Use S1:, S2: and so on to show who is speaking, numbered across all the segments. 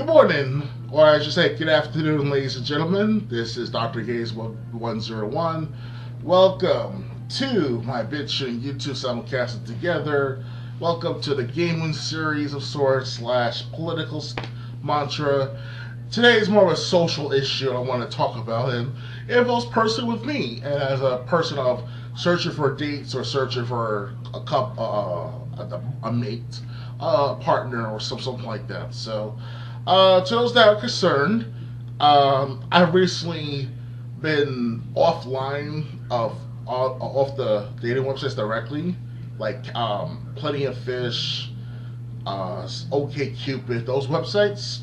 S1: Good morning, or I should say good afternoon, ladies and gentlemen. This is Dr. Gaze 101. Welcome to my bitch and YouTube simulcasted together. Welcome to the gaming series of sorts slash political mantra. Today is more of a social issue I want to talk about, and it involves personally with me, and as a person of searching for dates or searching for a mate, partner, or something like that. So, to those that are concerned, I've recently been offline of off the dating websites directly, like Plenty of Fish, OK Cupid, those websites.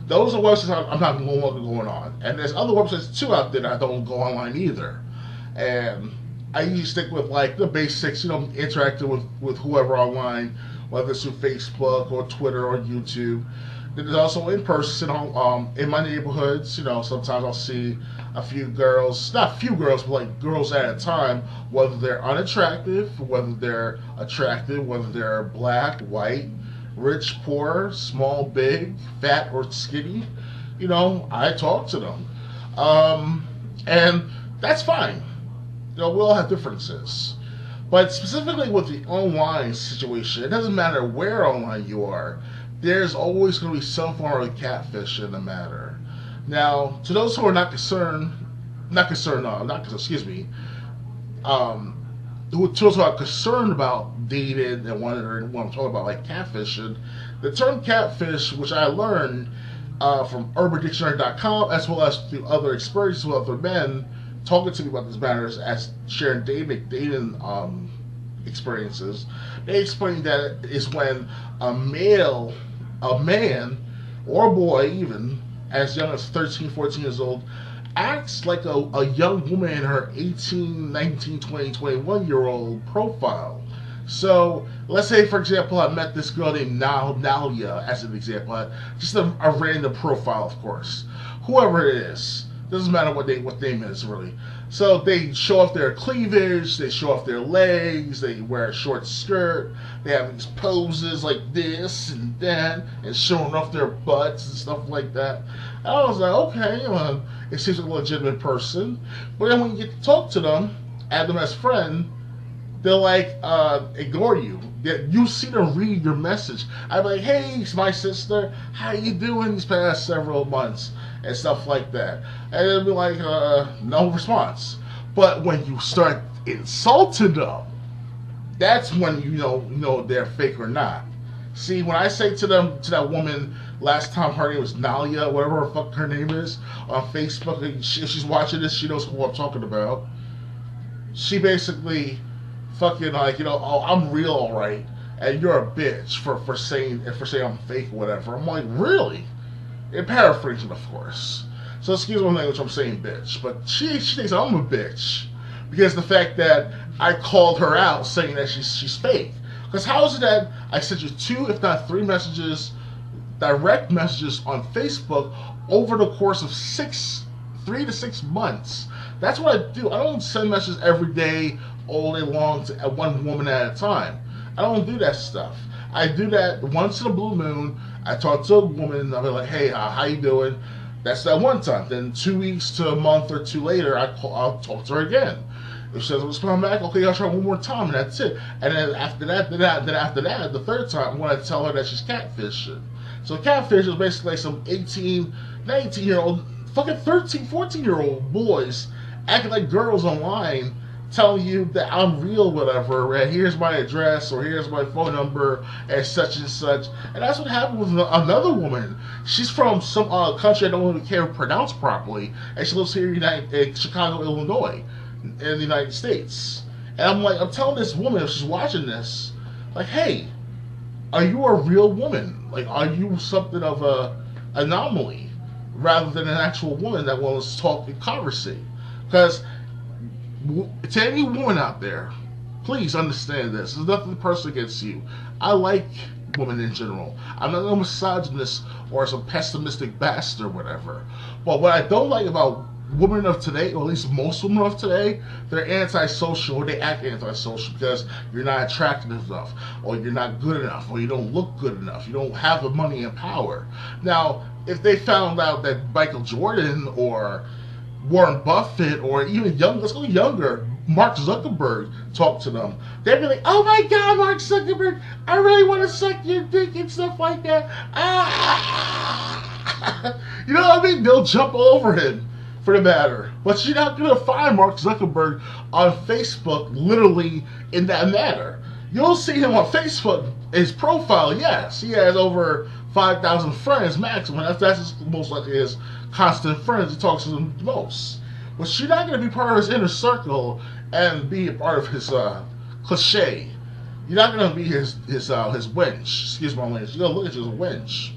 S1: Those are websites I'm not no longer going on, and there's other websites too out there that I don't go online either. And I usually stick with like the basics, interacting with whoever online, whether it's through Facebook or Twitter or YouTube. There's also in person in my neighborhoods. Sometimes I'll see a few girls, not few girls, but like girls at a time, whether they're unattractive, whether they're attractive, whether they're black, white, rich, poor, small, big, fat, or skinny. I talk to them. And that's fine. We all have differences. But specifically with the online situation, it doesn't matter where online you are, there's always going to be some form of catfish in the matter. Now, to those who are to those who are concerned about dating and wondering what I'm talking about, like catfishing, the term catfish, which I learned from UrbanDictionary.com, as well as through other experiences with other men talking to me about these matters, as sharing dating experiences, they explain that is when a man, or a boy even, as young as 13, 14 years old, acts like a young woman in her 18, 19, 20, 21-year-old profile. So, let's say, for example, I met this girl named Nalia, as an example. Just a random profile, of course. Whoever it is. Doesn't matter what name it is, really. So they show off their cleavage, they show off their legs, they wear a short skirt, they have these poses like this and that, and showing off their butts and stuff like that. And I was like, okay, it seems like a legitimate person. But then when you get to talk to them, add them as friend, they'll ignore you. You see them read your message. I'm like, hey, it's my sister. How you doing these past several months? And stuff like that. And it'll be like, no response. But when you start insulting them, that's when you know they're fake or not. See, when I say to that woman last time, her name was Nalia, whatever the fuck her name is, on Facebook, if she's watching this, she knows who I'm talking about. She basically fucking oh, I'm real, alright, and you're a bitch for saying I'm fake or whatever. I'm like, really? In paraphrasing, of course. So excuse my language, I'm saying bitch, but she thinks I'm a bitch because the fact that I called her out saying that she's fake. Because how is it that I sent you 2, if not 3 messages, direct messages on Facebook over the course of 3 to 6 months? That's what I do. I don't send messages every day, all day long, to one woman at a time. I don't do that stuff. I do that once in a blue moon. I talk to a woman and I'll be like, hey, how you doing? That's that one time. Then 2 weeks to a month or 2 later, I'll talk to her again. If she says, let's come back, okay, I'll try one more time, and that's it. And then after that, the third time, I'm going to tell her that she's catfishing. So catfish is basically like some 18, 19-year-old, fucking 13, 14-year-old boys acting like girls online, telling you that I'm real, whatever, and here's my address, or here's my phone number, and such. And that's what happened with another woman. She's from some country I don't even care to pronounce properly, and she lives here in Chicago, Illinois, in the United States. And I'm telling this woman, if she's watching this, like, hey, are you a real woman? Like, are you something of a anomaly, rather than an actual woman that wants to talk and conversate? Because to any woman out there, please understand this. There's nothing personal against you. I like women in general. I'm not a misogynist or some pessimistic bastard or whatever. But what I don't like about women of today, or at least most women of today, they're antisocial, or they act antisocial because you're not attractive enough, or you're not good enough, or you don't look good enough, you don't have the money and power. Now, if they found out that Michael Jordan or Warren Buffett or even young, let's go younger, Mark Zuckerberg talk to them, they'd be like, "Oh my God, Mark Zuckerberg, I really want to suck your dick and stuff like that." Ah, you know what I mean? They'll jump over him for the matter. But you're not gonna find Mark Zuckerberg on Facebook literally in that manner. You'll see him on Facebook. His profile, yes, he has over 5,000 friends maximum. That's most likely his constant friends. He talks to them the most. But you're not going to be part of his inner circle and be a part of his cliche. You're not going to be his wench. Excuse my language. You're going to look at you as a wench.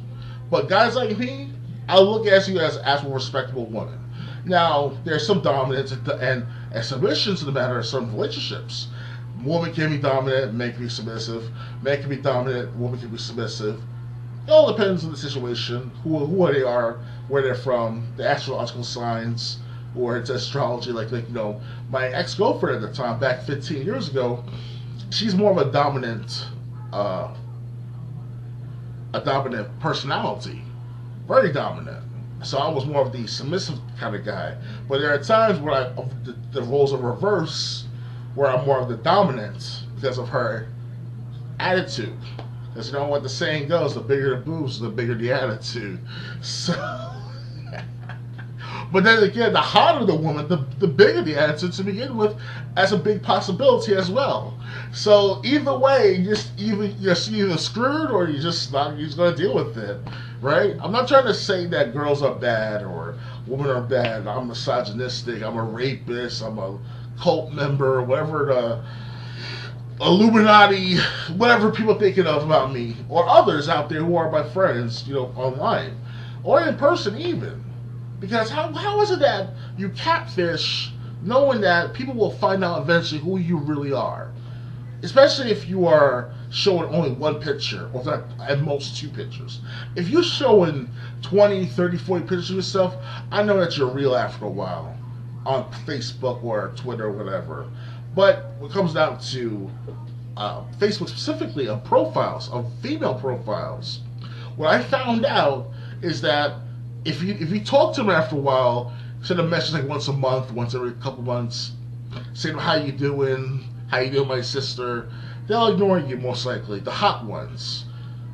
S1: But guys like me, I look at you as a respectable woman. Now, there's some dominance and submission to the matter of certain relationships. Woman can be dominant, man can be submissive. Man can be dominant, woman can be submissive. It all depends on the situation, who they are, where they're from, the astrological signs, or it's astrology. Like my ex-girlfriend at the time, back 15 years ago, she's more of a dominant personality, very dominant. So I was more of the submissive kind of guy. But there are times where the roles are reversed, where I'm more of the dominant because of her attitude. Because you know what the saying goes, the bigger the boobs, the bigger the attitude. So, but then again, the hotter the woman, the bigger the attitude to begin with, as a big possibility as well. So either way, you're either screwed or you're just going to deal with it, right? I'm not trying to say that girls are bad or women are bad. I'm misogynistic. I'm a rapist. I'm a cult member, whatever the Illuminati, whatever people thinking of about me, or others out there who are my friends, online or in person even. Because how is it that you catfish knowing that people will find out eventually who you really are? Especially if you are showing only one picture, or not, at most two pictures. If you're showing 20, 30, 40 pictures of yourself, I know that you're real after a while on Facebook or Twitter or whatever. But what comes down to Facebook specifically, of profiles, of female profiles, what I found out is that if you talk to them after a while, send a message like once a month, once every couple months, say how you doing, my sister, they'll ignore you most likely, the hot ones.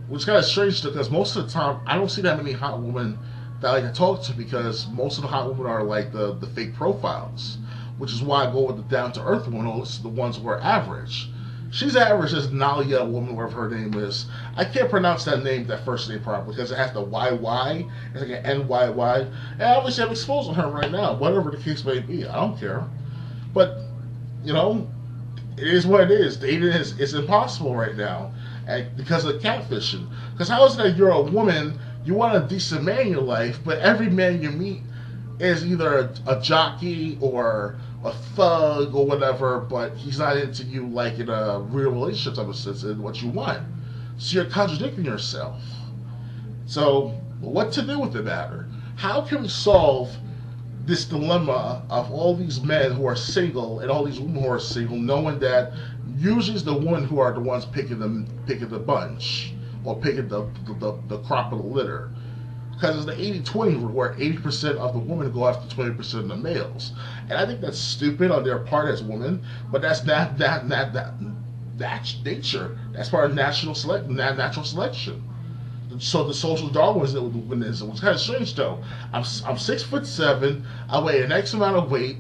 S1: Which is kind of strange because most of the time I don't see that many hot women that I like to talk to, because most of the hot women are like the fake profiles. Which is why I go with the down-to-earth one, or the ones who are average. She's average as Nalia, woman, whatever her name is. I can't pronounce that first name properly, because it has the YY. It's like an NYY. And obviously I'm exposing her right now, whatever the case may be. I don't care. But, it is what it is. Dating is impossible right now, because of catfishing. Because how is it that you're a woman, you want a decent man in your life, but every man you meet is either a jockey or a thug or whatever, but he's not into you like in a real relationship type of sense in what you want. So you're contradicting yourself. So what to do with the matter? How can we solve this dilemma of all these men who are single and all these women who are single, knowing that usually it's the women who are the ones picking the bunch, or picking the crop of the litter? Because it's the 80-20 rule, where 80% of the women go after 20% of the males. And I think that's stupid on their part as women, but that's that's nature. That's part of natural selection. So the social Darwinism was kind of strange though. I'm 6'7", I weigh an X amount of weight.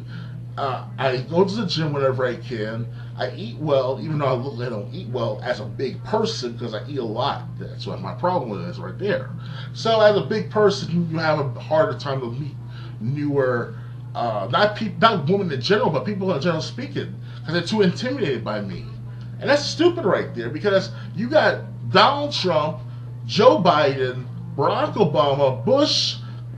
S1: I go to the gym whenever I can. I eat well, even though I look like I don't eat well as a big person, because I eat a lot. That's what my problem is right there. So as a big person, you have a harder time to meet newer, not women in general, but people in general speaking, because they're too intimidated by me. And that's stupid right there, because you got Donald Trump, Joe Biden, Barack Obama, Bush,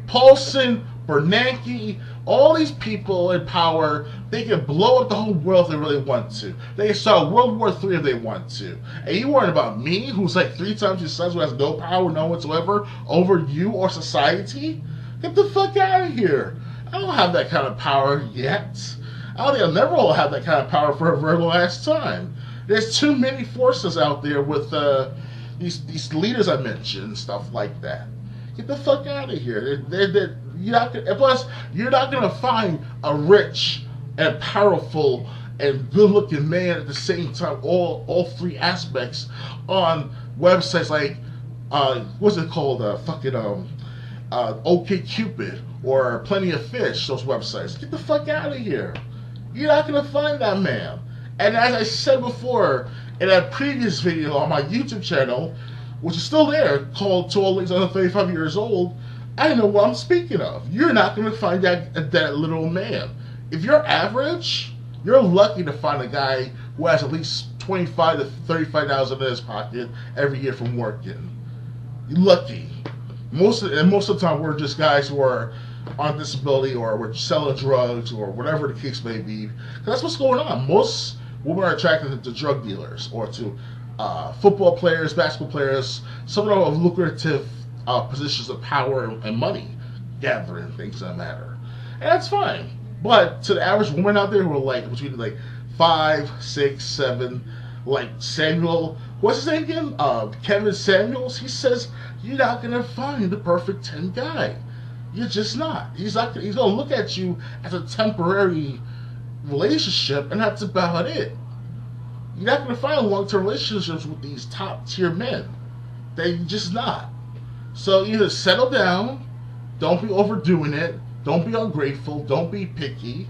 S1: Paulson, Bernanke, all these people in power. They can blow up the whole world if they really want to. They can start World War III if they want to. And you worrying about me, who's like 3 times your size, who has no power, none whatsoever, over you or society? Get the fuck out of here. I don't have that kind of power yet. I don't think I'll never will have that kind of power for a very long ass time. There's too many forces out there with these leaders I mentioned and stuff like that. Get the fuck out of here. You're not gonna, plus, you're not going to find a rich and powerful and good-looking man at the same time. All three aspects on websites like what's it called? OK Cupid or Plenty of Fish. Those websites. Get the fuck out of here. You're not going to find that man. And as I said before in a previous video on my YouTube channel, which is still there, called To All Ladies Under 35 Years Old, I know what I'm speaking of. You're not going to find that little man. If you're average, you're lucky to find a guy who has at least 25 to 35,000 in his pocket every year from working. You're lucky. Most of the time, we're just guys who are on disability or we're selling drugs or whatever the case may be. Because that's what's going on. Most women are attracted to drug dealers or to football players, basketball players, some of the lucrative positions of power and money gathering, things that matter. And that's fine. But to the average woman out there who are like between like 5, 6, 7, like Samuel, what's his name again? Kevin Samuels. He says you're not gonna find the perfect 10 guy. You're just not. He's gonna look at you as a temporary relationship, and that's about it. You're not gonna find long-term relationships with these top-tier men. They're just not. So either settle down, don't be overdoing it, don't be ungrateful, don't be picky.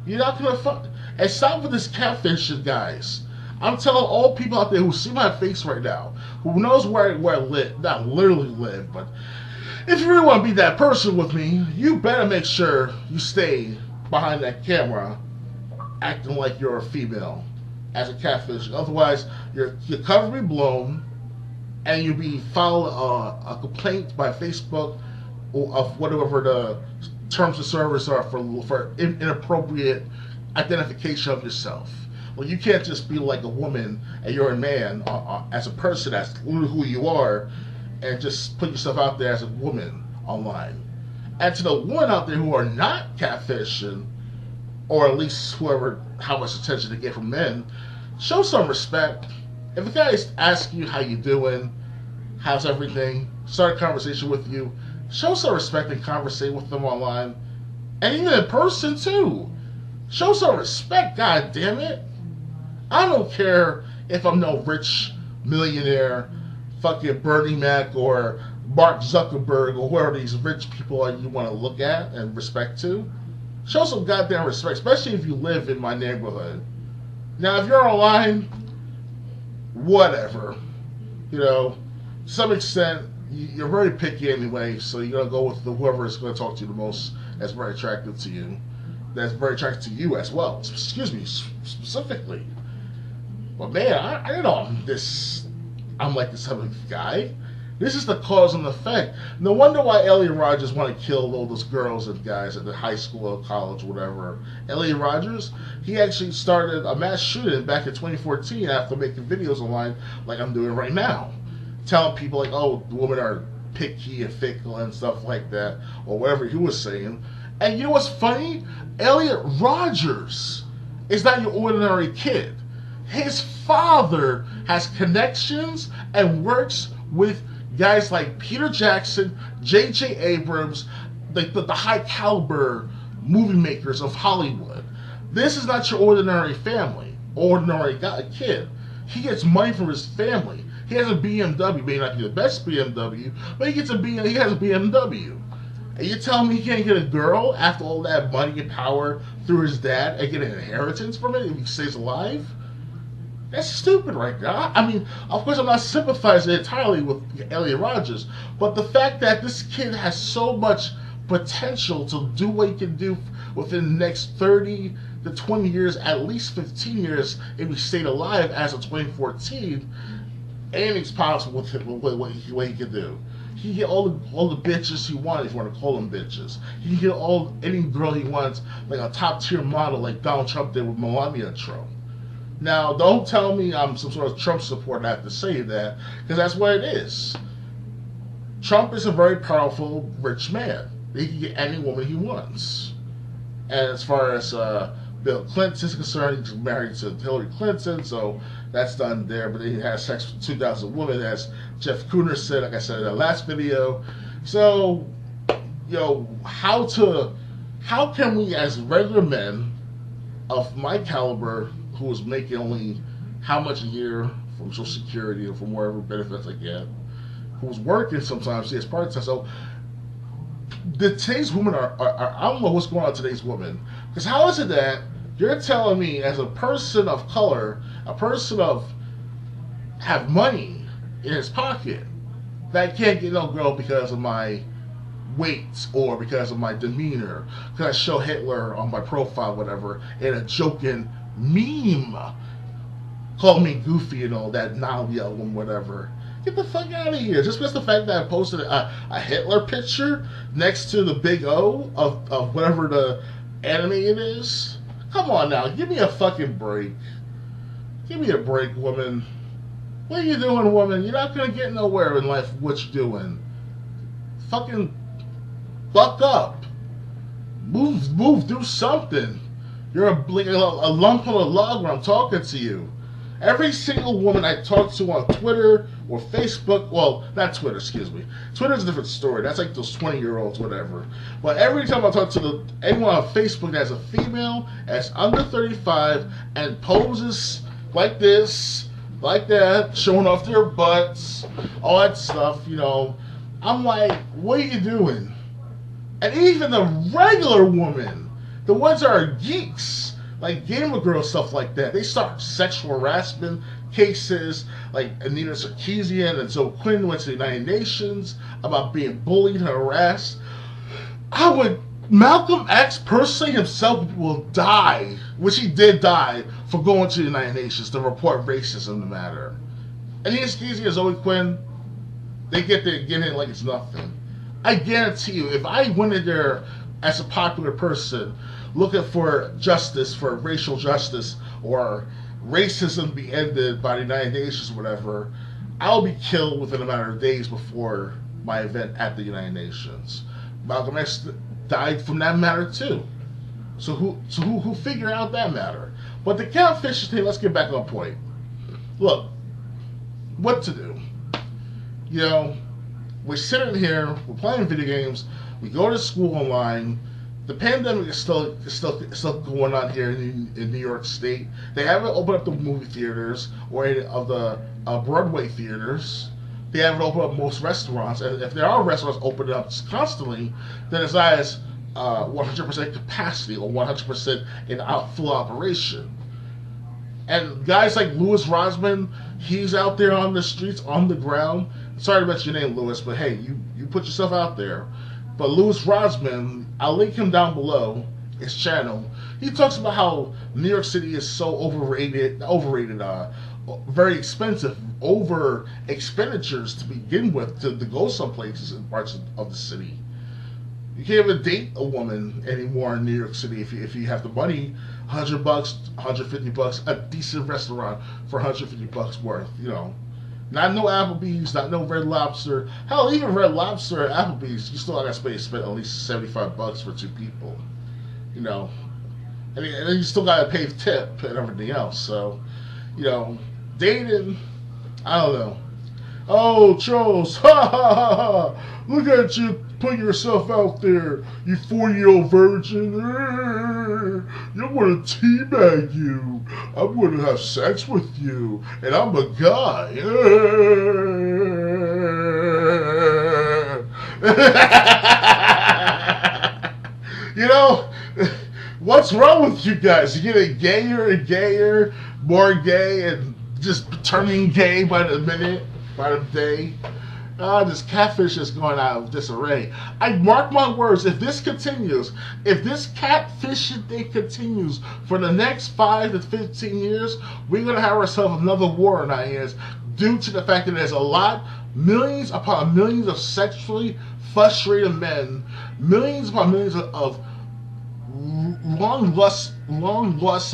S1: You're not gonna find. And stop with this catfishing, guys. I'm telling all people out there who see my face right now, who knows where I live, not literally live, but if you really want to be that person with me, you better make sure you stay behind that camera acting like you're a female as a catfish. Otherwise, your cover will be blown and you'll be filed a complaint by Facebook of whatever the terms of service are for inappropriate identification of yourself. Well, you can't just be like a woman and you're a man as a person, that's who you are, and just put yourself out there as a woman online. And to the women out there who are not catfishing, or at least whoever, how much attention they get from men, show some respect. If a guy asks you how you doing, how's everything, start a conversation with you, show some respect and conversate with them online. And even in person too. Show some respect, god damn it. I don't care if I'm no rich millionaire, fucking Bernie Mac or Mark Zuckerberg or whoever these rich people are you want to look at and respect to. Show some goddamn respect, especially if you live in my neighborhood. Now, if you're online, whatever. You know, to some extent, you're very picky anyway, so you're going to go with whoever is going to talk to you the most that's very attractive to you. That's very attracted to you as well. Excuse me, specifically. But man, I don't know I'm like this type of guy. This is the cause and effect. No wonder why Eliot Rodgers wanted to kill all those girls and guys at the high school or college, whatever. Eliot Rodgers, he actually started a mass shooting back in 2014 after making videos online like I'm doing right now. Telling people like, oh, women are picky and fickle and stuff like that, or whatever he was saying. And you know what's funny? Eliot Rodgers is not your ordinary kid. His father has connections and works with guys like Peter Jackson, J.J. Abrams, the high caliber movie makers of Hollywood. This is not your ordinary family, ordinary kid. He gets money from his family. He has a BMW, may not be the best BMW, but he has a BMW. And you tell me he can't get a girl after all that money and power through his dad and get an inheritance from it if he stays alive? That's stupid right now. I mean, of course I'm not sympathizing entirely with Eliot Rodgers, but the fact that this kid has so much potential to do what he can do within the next 30 to 20 years, at least 15 years, if he stayed alive as of 2014, anything's possible with what he can do. He can get all the bitches he wants, if you want to call them bitches. He can get any girl he wants, like a top tier model like Donald Trump did with Melania Trump. Now, don't tell me I'm some sort of Trump supporter. I have to say that, because that's what it is. Trump is a very powerful, rich man. He can get any woman he wants. And as far as Bill Clinton is concerned, he's married to Hillary Clinton, so that's done there. But then he has sex with 2,000 women, as Jeff Cooner said, like I said in the last video. So, how can we as regular men of my caliber, who was making only how much a year from Social Security or from wherever benefits I get, who's working sometimes, yes, part-time. So today's women are I don't know what's going on with today's women. Because how is it that you're telling me, as a person of color, a person of have money in his pocket, that I can't get no girl because of my weight or because of my demeanor, because I show Hitler on my profile, whatever, in a joking meme, call me goofy and all that, Nalia and whatever. Get the fuck out of here. Just because the fact that I posted a Hitler picture next to the big O of whatever the anime it is. Come on now, give me a fucking break. Give me a break, woman. What are you doing, woman? You're not gonna get nowhere in life. What you doing? Fucking buck up. Move, do something. You're a lump on a log when I'm talking to you. Every single woman I talk to on Twitter or Facebook, well, not Twitter, excuse me. Twitter's a different story. That's like those 20-year-olds, whatever. But every time I talk to anyone on Facebook that's a female, that's under 35, and poses like this, like that, showing off their butts, all that stuff, I'm like, what are you doing? And even the regular woman, the ones that are geeks, like gamer girls, stuff like that, they start sexual harassment cases, like Anita Sarkeesian and Zoe Quinn went to the United Nations about being bullied and harassed. Malcolm X personally himself will die, which he did die, for going to the United Nations to report racism in the matter. Anita Sarkeesian and Zoe Quinn, they get in like it's nothing. I guarantee you, if I went in there as a popular person looking for justice, for racial justice, or racism be ended by the United Nations or whatever, I'll be killed within a matter of days before my event at the United Nations. Malcolm X died from that matter too. So who figured out that matter? But the catfishing thing, let's get back on point. Look, what to do? We're sitting here, we're playing video games, we go to school online. The pandemic is still going on here in New York State. They haven't opened up the movie theaters or any of the Broadway theaters. They haven't opened up most restaurants. And if there are restaurants opening up constantly, then it's not as 100% capacity or 100% in full operation. And guys like Louis Rossman, he's out there on the streets, on the ground. Sorry to mention your name, Louis, but hey, you put yourself out there. But Louis Rossman, I'll link him down below, his channel. He talks about how New York City is so overrated, very expensive, over expenditures to begin with to go some places in parts of the city. You can't even date a woman anymore in New York City if you have the money. $100, $150, a decent restaurant for $150 worth, Not no Applebee's, not no Red Lobster. Hell, even Red Lobster at Applebee's, you still got to spend at least $75 for two people. And then you still got to pay tip and everything else. So, dating, I don't know. Oh, Charles, ha ha ha ha! Look at you putting yourself out there, you 40-year-old virgin. I want to teabag you. I want to have sex with you, and I'm a guy. What's wrong with you guys? You're getting gayer and gayer, more gay, and just turning gay by the minute, by the day. This catfish is going out of disarray. I mark my words, if this continues, if this catfishing thing continues for the next 5 to 15 years, we're going to have ourselves another war in our hands due to the fact that there's millions upon millions of sexually frustrated men, millions upon millions of long lust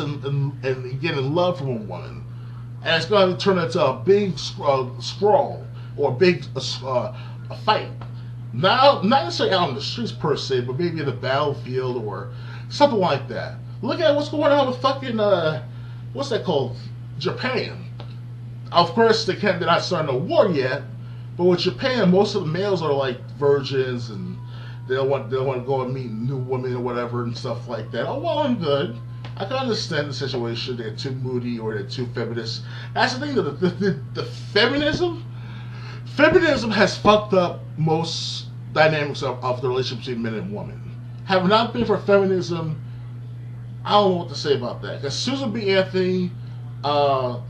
S1: and getting love from a woman. And it's going to turn into a big scroll. Or a big a fight. Now, not necessarily out on the streets per se, but maybe in the battlefield or Something like that. Look at what's going on with fucking what's that called? Japan. Of course, they're not starting a war yet, but with Japan, most of the males are like virgins and they don't want to go and meet new women or whatever and stuff like that. Oh well and good. I can understand the situation. They're too moody or they're too feminist. That's the thing. The feminism has fucked up most dynamics of the relationship between men and women. Have it not been for feminism, I don't know what to say about that. Because Susan B. Anthony, Ida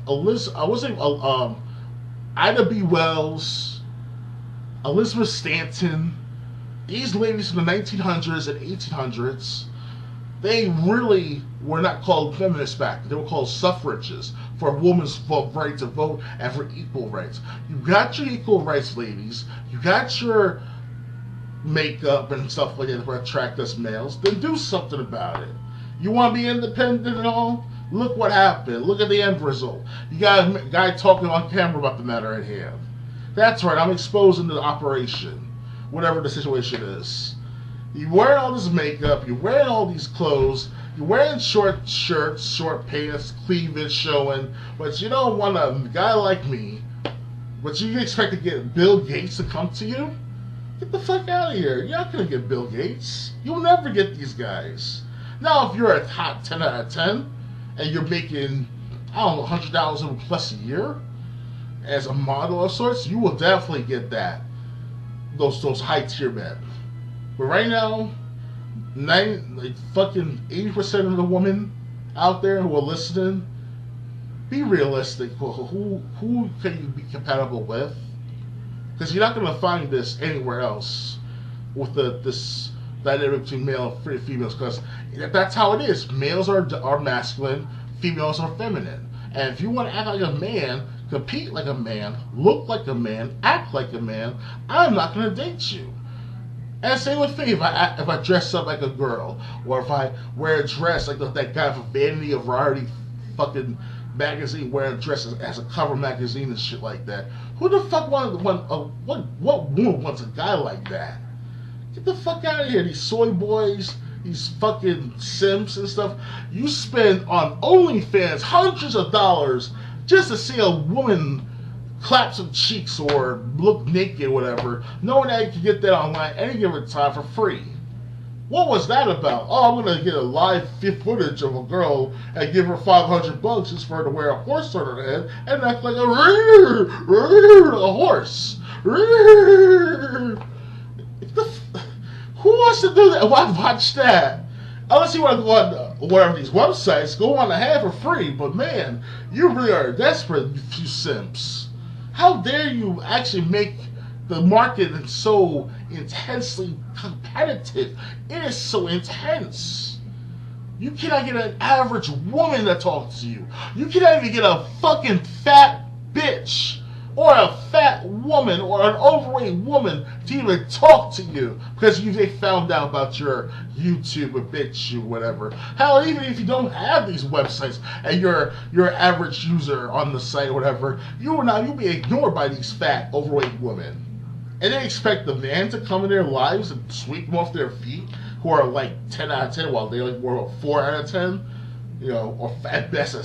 S1: B. Wells, Elizabeth Stanton, these ladies from the 1900s and 1800s, they really were not called feminists back then. They were called suffragists for women's right to vote and for equal rights. You got your equal rights, ladies. You got your makeup and stuff like that to attract us males. Then do something about it. You want to be independent and all? Look what happened. Look at the end result. You got a guy talking on camera about the matter at hand. That's right. I'm exposing the operation, whatever the situation is. You wearing all this makeup, you're wearing all these clothes, you're wearing short shirts, short pants, cleavage showing, but you don't want a guy like me. But you expect to get Bill Gates to come to you? Get the fuck out of here. You're not going to get Bill Gates. You'll never get these guys. Now, if you're a hot 10 out of 10, and you're making, I don't know, $100,000 plus a year, as a model of sorts, you will definitely get that. Those high tier men. But right now, fucking 80% of the women out there who are listening, be realistic. Who can you be compatible with? Because you're not going to find this anywhere else with this dynamic between male and females. Because that's how it is. Males are masculine, females are feminine. And if you want to act like a man, compete like a man, look like a man, act like a man, I'm not going to date you. And same with me, if I dress up like a girl, or if I wear a dress like that guy from Vanity of Variety fucking magazine wearing a dress as a cover magazine and shit like that. Who the fuck what woman wants a guy like that? Get the fuck out of here, these soy boys, these fucking simps and stuff. You spend on OnlyFans hundreds of dollars just to see a woman clap some cheeks or look naked or whatever, knowing that you can get that online any given time for free. What was that about? Oh, I'm gonna get a live footage of a girl and give her $500 just for her to wear a horse on her head and act like a horse. Who wants to do that? Why watch that? Unless you want to go on one of these websites, go on ahead for free. But man, you really are desperate, you simps. How dare you actually make the market so intensely competitive? It is so intense. You cannot get an average woman to talk to you. You cannot even get a fucking fat bitch or a fat woman or an overweight woman to even talk to you because they found out about your YouTube or BitChute or whatever. Hell, even if you don't have these websites and you're an average user on the site or whatever, you'll be ignored by these fat, overweight women. And they expect the man to come in their lives and sweep them off their feet, who are like 10 out of 10 while they were 4 out of 10, or at best a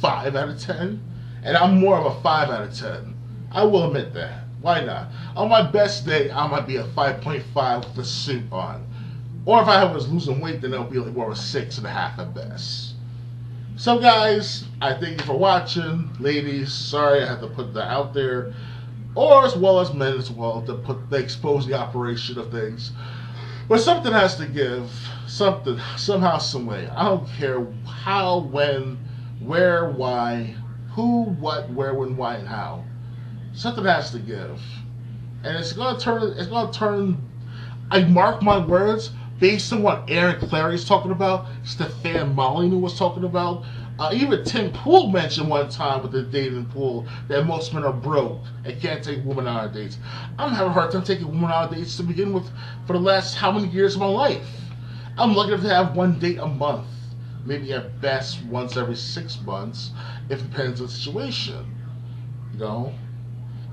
S1: 5 out of 10. And I'm more of a 5 out of 10. I will admit that. Why not? On my best day, I might be a 5.5 with a suit on. Or if I was losing weight, then it'll be like more of a 6.5 at best. So guys, I thank you for watching. Ladies, sorry I had to put that out there. Or as well as men as well, to expose the operation of things. But something has to give. Something, somehow, some way. I don't care how, when, where, why, who, what, where, when, why, and how. Something has to give. And it's gonna turn, I mark my words, based on what Aaron Clary's talking about, Stefan Molyneux was talking about, even Tim Pool mentioned one time with the dating pool that most men are broke and can't take women out on dates. I'm having a hard time taking women out on dates to begin with for the last how many years of my life. I'm lucky enough to have one date a month. Maybe at best once every 6 months, if it depends on the situation.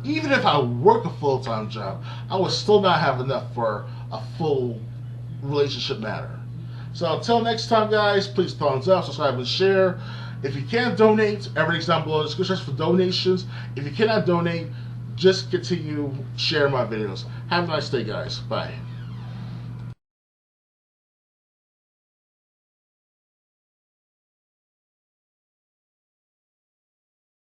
S1: Even if I work a full-time job, I would still not have enough for a full relationship matter. So until next time, guys, please thumbs up, subscribe, and share. If you can't donate, everything's down below in the description for donations. If you cannot donate, just continue sharing my videos. Have a nice day, guys. Bye.